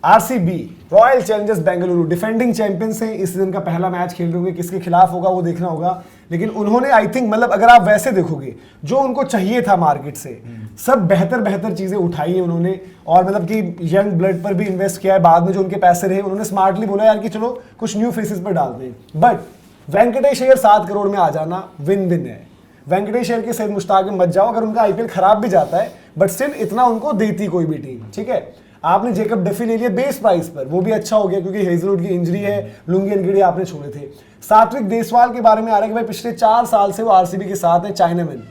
RCB royal Challengers Bengaluru defending champions हैं, इस season का पहला मैच खेल रहे होंगे, किसके खिलाफ होगा वो देखना होगा। लेकिन उन्होंने आई थिंक मतलब अगर आप वैसे देखोगे जो उनको चाहिए था मार्केट से, सब बेहतर चीजें उठाई हैं उन्होंने, और मतलब कि यंग ब्लड पर भी इन्वेस्ट किया है। बाद में जो उनके पैसे रहे उन्होंने स्मार्टली बोला यार कि चलो कुछ न्यू फेसेस पर डालते हैं। बट वेंकटेश अय्यर 7 करोड़ में आ जाना विन विन है। वेंकटेश अय्यर के सैयद मुश्ताक में मत जाओ, अगर उनका आईपीएल खराब भी जाता है बट स्टिल इतना उनको देती कोई भी टीम, ठीक है। आपने जेकब डफी ले लिया बेस प्राइस पर, वो भी अच्छा हो गया क्योंकि हेजलवुड की इंजरी है, लुंगी एनगिडी आपने छोड़े थे। सात्विक देसवाल के बारे में आ रहा है कि भाई पिछले 4 साल से वो आरसीबी के साथ है, चाइनामैन,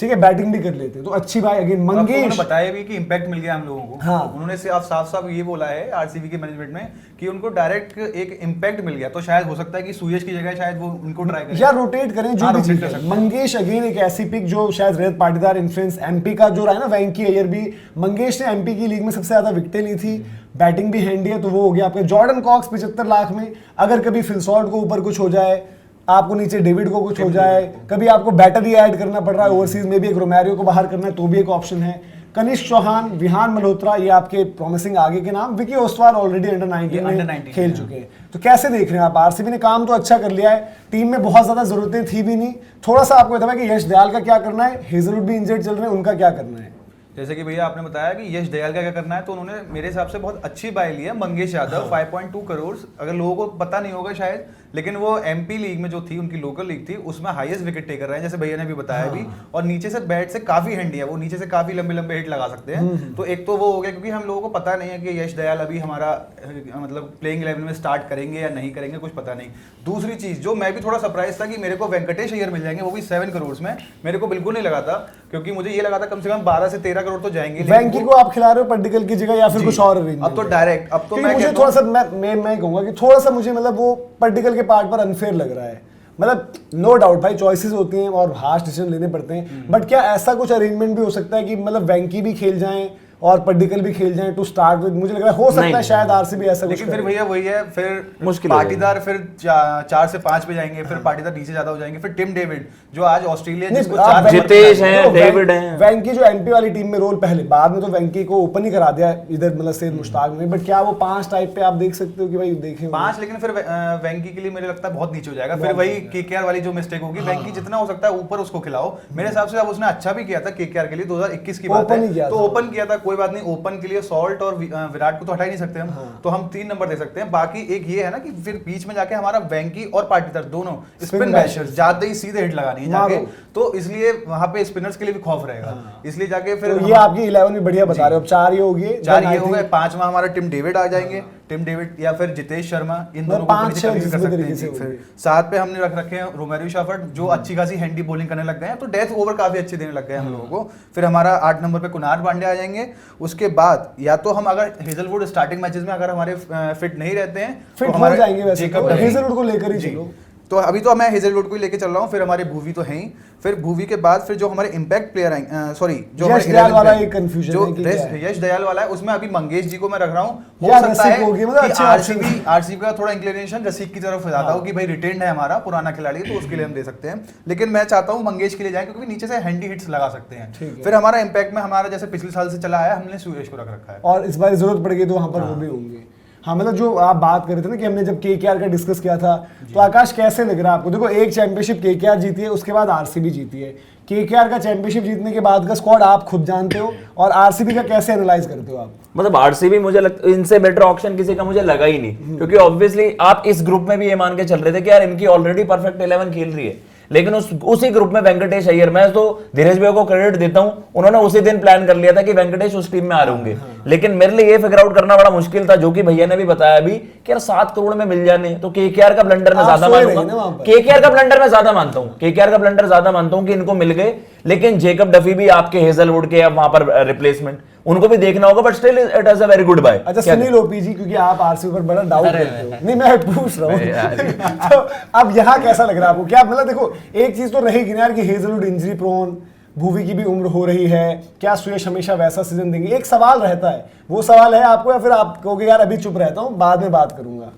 ठीक है, बैटिंग भी कर लेते हैं तो अच्छी भाई। अगेन मंगेश बताया भी कि इंपैक्ट मिल गया हम लोगों को। हाँ। उन्होंने साफ ये बोला है आरसीबी के मैनेजमेंट में कि उनको डायरेक्ट एक इंपैक्ट मिल गया, तो शायद हो सकता है कि सुयश की जगह शायद वो उनको ट्राई करें या रोटेट करें, जो भी चीज है। मंगेश अगेन एक ऐसी पिक जो शायद रजत पाटीदार इन्फ्लुएंस, एमपी का जो रहा है ना वेंकी अय्यर भी, मंगेश ने एमपी की लीग में सबसे ज्यादा विकेटें ली थी, बैटिंग भी हैंडी है, तो वो हो गया आपके। जॉर्डन कॉक्स 75 लाख में, अगर कभी फिलसॉल्ट को ऊपर कुछ हो जाए, आपको नीचे डेविड को कुछ हो जाए, कभी आपको बैटर ही ऐड करना पड़ रहा है ओवरसीज में भी, एक रोमैरियो को बाहर करना है तो भी एक ऑप्शन है। कनिष्क चौहान, विहान मल्होत्रा, ये आपके प्रॉमिसिंग आगे के नाम। विकी ओसवाल ऑलरेडी अंडर 19 में खेल चुके हैं। तो कैसे देख रहे हैं आप? आरसीबी ने काम तो अच्छा कर लिया है, टीम में बहुत ज्यादा जरूरतें थी भी नहीं। थोड़ा सा आपको बताया कि यश दयाल का क्या करना है, हेजलवुड भी इंजर्ड चल रहे हैं, उनका क्या करना है। जैसे कि भैया आपने बताया कि यश दयाल का क्या करना है, तो उन्होंने मेरे हिसाब से बहुत अच्छी बाय ली है मंगेश यादव। 5.2 करोड़, अगर लोगों को पता नहीं होगा शायद, लेकिन वो एमपी लीग में जो थी, उनकी लोकल लीग थी, उसमें हाईएस्ट विकेट टेकर रहे हैं, जैसे भैया ने भी बताया भी। और नीचे से बैट से काफी हैंडी है, वो नीचे से काफी लंबे लंबे हिट लगा सकते हैं। तो एक तो वो हो गया, क्योंकि हम लोगों को पता नहीं है कि यश दयाल अभी हमारा मतलब प्लेइंग 11 में स्टार्ट करेंगे या नहीं करेंगे, कुछ पता नहीं। दूसरी चीज जो मैं भी थोड़ा सरप्राइज था कि मेरे को वेंकटेश अय्यर मिल जाएंगे, वो भी 7 करोड़ में। मेरे को बिल्कुल नहीं लगा था, क्योंकि मुझे ये लगा था कम से कम 12 से 13 करोड़ तो जाएंगे। वेंकी को आप खिला रहे हो पडिक्कल की जगह या फिर कुछ और? अब तो डायरेक्ट, अब तो मुझे थोड़ा सा मैं कहूंगा कि थोड़ा सा मुझे मतलब वो पडिक्कल के पार्ट पर अनफेयर लग रहा है। मतलब नो डाउट भाई चॉइसेस होती हैं और हार्श डिसीजन लेने पड़ते हैं, बट क्या ऐसा कुछ अरेंजमेंट भी हो सकता है कि मतलब वेंकी भी खेल जाएं और पडिक्कल भी खेल जाएं टू स्टार्ट विद? मुझे लग रहा है हो सकता है शायद आरसीबी ऐसा कुछ। लेकिन फिर भैया वही है, फिर मुश्किल पाटीदार फिर 4 से 5 पे जाएंगे, फिर पाटीदार नीचे ज्यादा हो जाएंगे, फिर टिम डेविड जो आज ऑस्ट्रेलिया जिसको 4 जितेश हैं, डेविड हैं, वेंकी जो एमपी वाली टीम में रोल पहले, बाद में तो वेंकी को ओपन ही करा दिया इधर मतलब सैयद मुश्ताक में, बट क्या वो 5 टाइप पे आप देख सकते हो कि भाई देखें 5? लेकिन फिर वेंकी के लिए मुझे लगता है बहुत नीचे हो जाएगा। फिर वही केकेआर वाली जो मिस्टेक होगी, वेंकी जितना हो सकता है ऊपर उसको खिलाओ। मेरे हिसाब से अब उसने अच्छा भी किया था केकेआर के लिए, 2021 की बात है, तो ओपन किया था, कोई बात नहीं। ओपन के लिए सॉल्ट और विराट को तो हटा ही नहीं सकते हम, तो हम 3 नंबर दे सकते हैं। बाकी एक ये है ना कि फिर बीच में जाके हमारा वेंकी और पाटीदार दोनों स्पिन बैशर्स ज्यादा ही सीधे हिट लगानी है जाके, तो इसलिए वहां पे स्पिनर्स के लिए भी खौफ रहेगा, इसलिए जाके फिर तो ये आपकी 11 भी बढ़िया बता रहे हो। 4 ये हो गए, 4 ये हो गए, 5वां हमारा टिम डेविड आ जाएंगे, टिम डेविड या फिर जितेश शर्मा, इन दोनों को कर सकते हैं। फिर 7 पे हमने रख रखे हैं रोमेरियो शेफर्ड, जो अच्छी खासी हैंडी बॉलिंग करने लग गए हैं, तो डेथ ओवर काफी अच्छे देने लग गए हम लोगों को। फिर हमारा 8 नंबर पे कुनार पांड्या आ जाएंगे। उसके बाद या तो हम अगर हेजलवुड स्टार्टिंग मैचेस में अगर हमारे फिट नहीं रहते हैं, फिट हो जाएंगे वैसे तो हेजलवुड को लेकर ही चलो। तो अभी तो मैं हेजलवुड को ही लेके चल रहा हूँ। फिर हमारे भुवी तो हैं ही, फिर भुवी के बाद फिर जो हमारे इंपैक्ट प्लेयर आएंगे, सॉरी जो यश दयाल वाला एक कंफ्यूजन है कि यश दयाल वाला है, उसमें अभी मंगेश जी को मैं रख रहा हूँ। हो सकता है कि आरसीबी का थोड़ा इंक्लिनेशन रसिक की तरफ जाता हो कि भाई रिटेन्ड है हमारा पुराना खिलाड़ी, तो उसके लिए हम दे सकते हैं। लेकिन मैं चाहता हूँ मंगेश के लिए जाए, क्योंकि नीचे से हैंडी हिट्स लगा सकते हैं। फिर हमारा इंपैक्ट में हमारा जैसे पिछले साल से चला आया, हमने सुरेश को रख रखा है, और इस बार जरूरत पड़ेगी तो वहां पर वो भी होंगे। हाँ मतलब जो आप बात कर रहे थे ना कि हमने जब केकेआर का डिस्कस किया था, तो आकाश कैसे लग रहा है आपको? देखो एक चैंपियनशिप केकेआर जीती है, उसके बाद आरसीबी जीती है। केकेआर का चैंपियनशिप जीतने के बाद का स्क्वाड आप खुद जानते हो, और आरसीबी का कैसे एनालाइज करते हो आप? मतलब आरसीबी मुझे लगता है इनसे बेटर ऑप्शन किसी का मुझे लगा ही नहीं, क्योंकि ऑब्वियसली आप इस ग्रुप में भी ये मान के चल रहे थे कि यार इनकी ऑलरेडी परफेक्ट 11 खेल रही है, लेकिन उसी ग्रुप में वेंकटेश अय्यर, मैं तो धीरज भाई को क्रेडिट देता हूं, उन्होंने उसी दिन प्लान कर लिया था कि वेंकटेश उस टीम में आ रहे होंगे। लेकिन मेरे लिए ये फिगर आउट करना बड़ा मुश्किल था, जो कि भैया ने भी बताया अभी कि यार 7 करोड़ में मिल जाने, तो केकेआर का ब्लंडर मैं ज्यादा मानूंगा, केकेआर का ब्लंडर मैं ज्यादा मानता हूं, केकेआर का ब्लंडर ज्यादा मानता हूं कि इनको मिल गए। लेकिन जेकब डफी भी आपके हेजलवुड के वहां पर रिप्लेसमेंट, उनको भी देखना होगा, but still it is a very good bye. अच्छा सुनील ओपीजी, क्योंकि आप आरसीबी पर बड़ा डाउट करते हो, नहीं मैं पूछ रहा हूँ तो अब यहाँ कैसा लग रहा है आपको? क्या मतलब देखो एक चीज तो रहेगी ना यार कि हेजलवुड इंजरी प्रोन, भुवी की भी उम्र हो रही है, क्या सुयश हमेशा वैसा सीजन देंगे? एक सवाल रहता है, वो सवाल है आपको, या फिर आप कहोगे यार अभी चुप रहता हूँ बाद में बात करूंगा?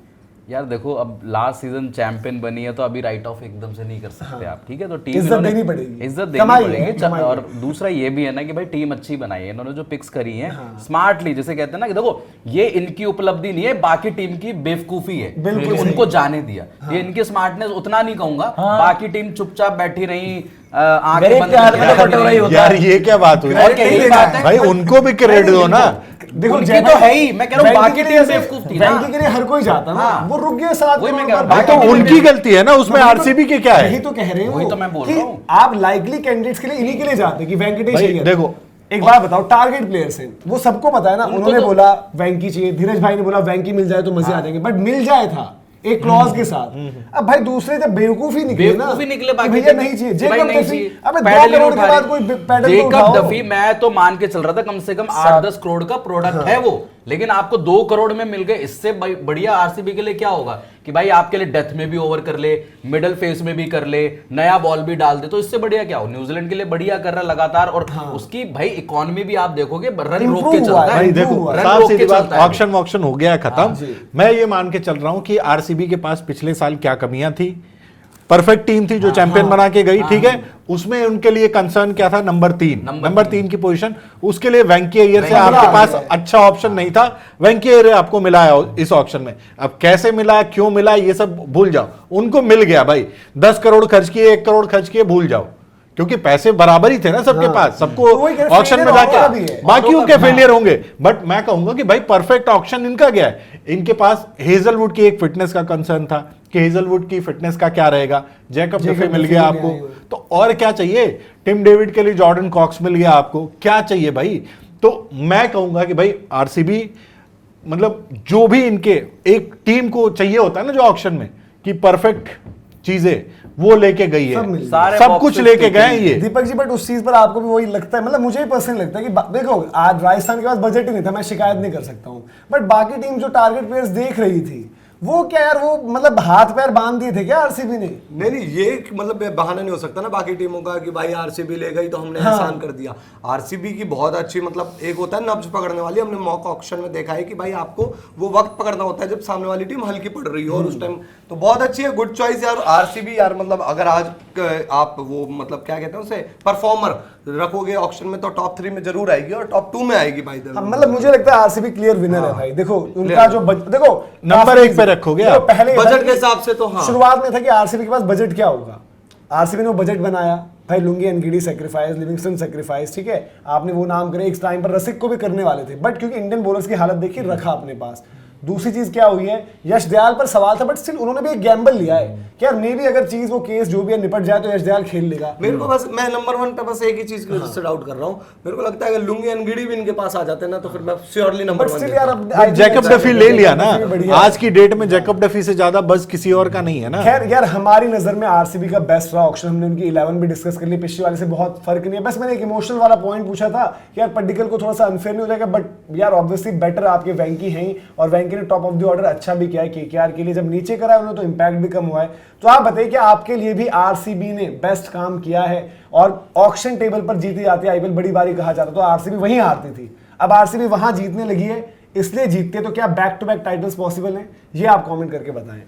यार देखो, अब लास्ट सीजन चैंपियन बनी है तो अभी राइट ऑफ एकदम से नहीं कर सकते आप, ठीक है? तो टीम इज्जत देनी पड़ेगी, इज्जत देनी कमाई है, पड़ेगी। कमाई है। और दूसरा ये भी है ना कि भाई टीम अच्छी बनाई है इन्होंने, जो पिक्स करी हैं स्मार्टली, जैसे कहते हैं ना कि देखो ये इनकी उपलब्धि नहीं है, बाकी टीम की बेवकूफी है कि उनको जाने दिया। ये इनकी स्मार्टनेस उतना नहीं कहूंगा, बाकी टीम चुपचाप बैठी रही, आंखें बंद करके। यार ये क्या बात हुई? और क्या यही बात है? भाई उनको भी क्रेडिट दो ना। देखो उनकी तो है ही, मैं कह रहा हूँ बाकी टीम बेवकूफ थी ना। वैंकी के लिए हर कोई जाता ना, हाँ। वो रुक गए 7 वही मैं करोड़ कह रहा हूँ, पर। बाकी तो टीम उनकी गलती है ना, उसमें वही तो- आरसीबी की क्या है? यही तो कह रहे हैं वही वो, तो मैं बोल कि रहा हूँ। आप लाइकली कैंडिडेट्स के लिए इन्हीं के लिए जाते हैं कि वेंकटेश भाई, अय्यर। देखो, एक बात बताओ, टारगेट प्लेयर्स हैं, वो सबको पता है ना। उनको उन्होंने तो- बोला वेंकी चाहिए, धीरज भाई ने बोला वेंकी मिल जाए तो मजे आ जाएंगे, बट मिल जाए था एक क्लॉज के साथ। अब भाई दूसरे जब बेवकूफी निकले ना, बेवकूफी निकले कि बाकी भैया टीम, नहीं चाहिए कि भाई जेकब नहीं डफी। चाहिए, अबे 2 पैडल ही करोड़ उठा के बाद रहे। कोई पैडल तो जेकब उठाओ। डफी मैं तो मान के चल रहा था कम से कम 8-10 करोड़ का प्रोडक्ट है वो, लेकिन आपको 2 करोड़ में मिल गए। इससे बढ़िया आरसीबी के लिए क्या होगा कि भाई आपके लिए डेथ में भी ओवर कर ले, मिडल फेस में भी कर ले, नया बॉल भी डाल दे, तो इससे बढ़िया क्या हो? न्यूजीलैंड के लिए बढ़िया कर रहा है लगातार। और उसकी भाई इकोनॉमी भी आप देखोगे रन रोक के Improve चलता हुआ है। है। भाई Improve देखो, हुआ है। रन साफ रोक सीधी के बात, चलता है। ऑक्शन हो गया खत्म। मैं ये मान के चल रहा हूँ कि आरसीबी के पास पिछले साल क्या कमियां थी। परफेक्ट टीम थी जो चैंपियन बना के गई, ठीक है? उसमें उनके लिए कंसर्न क्या था? नंबर 3 की पोजीशन। उसके लिए वेंकी अय्यर से आपके पास अच्छा ऑप्शन नहीं था। वेंकी अय्यर आपको मिला है इस ऑप्शन में। अब कैसे मिला, क्यों मिला, ये सब भूल जाओ, उनको मिल गया भाई। 10 करोड़ खर्च किए, 1 करोड़ खर्च किए, भूल जाओ, क्योंकि पैसे बराबर ही थे ना सबके पास। सबको तो वही कह रहे, ऑक्शन में failure होगा भी जाके है। बाकियों के फेलियर होंगे, बट मैं कहूंगा कि भाई परफेक्ट ऑप्शन इनका गया है। इनके पास हेजलवुड की एक फिटनेस का कंसर्न था कि हेजलवुड की फिटनेस का क्या रहेगा। जेकब डफी मिल गया आपको, तो और क्या चाहिए? टिम डेविड के लिए जॉर्डन कॉक्स मिल गया आपको, क्या चाहिए भाई? तो मैं कहूंगा कि भाई आरसीबी मतलब जो भी इनके एक टीम को चाहिए होता है ना जो ऑक्शन में, कि परफेक्ट चीजें वो लेके गई सब मिल है, सारे सब boxes कुछ लेके गए हैं ये। दीपक जी, बट उस चीज पर आपको भी वही लगता है? मतलब मुझे भी पर्सनली लगता है कि देखो आज राजस्थान के पास बजट ही नहीं था, मैं शिकायत नहीं कर सकता हूँ, बट बाकी टीम जो टारगेट प्लेयर्स देख रही थी वो क्या यार, वो मतलब हाथ पैर बांध दिए थे क्या आरसीबी ने? नहीं ये मतलब बहाना नहीं हो सकता ना बाकी टीमों का कि भाई आरसीबी ले गई तो हमने एहसान कर दिया। आरसीबी की बहुत अच्छी मतलब एक होता है नब्ज पकड़ने वाली, हमने मॉक ऑक्शन में देखा है कि भाई आपको वो वक्त पकड़ना होता है जब सामने वाली टीम हल्की पड़ रही हो, और उस टाइम तो बहुत अच्छी है, गुड चॉइस यार आरसीबी यार। मतलब अगर आज आप वो मतलब क्या कहते हैं उसे परफॉर्मर रखोगे ऑक्शन में तो टॉप 3 में जरूर आएगी और टॉप 2 में आएगी भाई। मतलब मुझे लगता है आरसीबी क्लियर विनर है भाई। देखो उनका जो देखो नंबर 1 पे रखोगे देखो, आप। पहले बजट के हिसाब से तो हाँ। शुरुआत में था कि आरसीबी के पास बजट क्या होगा। आरसीबी ने वो बजट बनाया भाई, Lungi Ngidi sacrifice, Livingstone sacrifice, ठीक है, आपने वो नाम करे। एक टाइम पर रसिक को भी करने वाले थे, बट क्योंकि इंडियन बॉलर्स की हालत देखी रखा अपने पास। दूसरी चीज क्या हुई है, यश दयाल पर सवाल था, बट स्टिल उन्होंने भी एक गैम्बल लिया है कि यार मे भी अगर चीज वो केस जो भी है निपट जाए तो यश दयाल खेल लेगा। मेरे को बस मैं नंबर 1 पे बस एक ही चीज की वजह से डाउट कर रहा हूँ। मेरे को लगता है अगर लुंगी एनगिडी भी इनके पास आ जाते ना तो फिर मैं श्योरली नंबर बट 1 स्टिल यार बट जैकब डफी ले लिया ना, बढ़िया। आज की डेट में जैकब डफी से ज्यादा बस किसी और का नहीं है ना। खैर यार हमारी नजर में आरसीबी का बेस्ट रहा ऑक्शन। हमने उनकी 11 भी डिस्कस कर ली, पिछले वाले से बहुत फर्क नहीं है। बस मैंने एक इमोशनल वाला पॉइंट पूछा था कि यार पड्डिकल को थोड़ा सा अनफेयर नहीं हो जाएगा, बट यार ऑब्वियसली बेटर आपके वेंकी हैं ही, और वेंकी ने टॉप ऑफ द ऑर्डर अच्छा भी किया है केकेआर के लिए। जब नीचे करा है उन्होंने तो इम्पैक्ट भी कम हुआ है। तो आप बताइए कि आपके लिए भी आरसीबी ने बेस्ट काम किया है? और ऑक्शन टेबल पर जीती जाती आईपीएल बड़ी बारी कहा जाता तो आरसीबी वहीं हारती थी, अब आरसीबी वहां जीतने लगी है, इसलिए जीतते। तो क्या back to back titles possible हैं? ये आप कमेंट करके बताएं।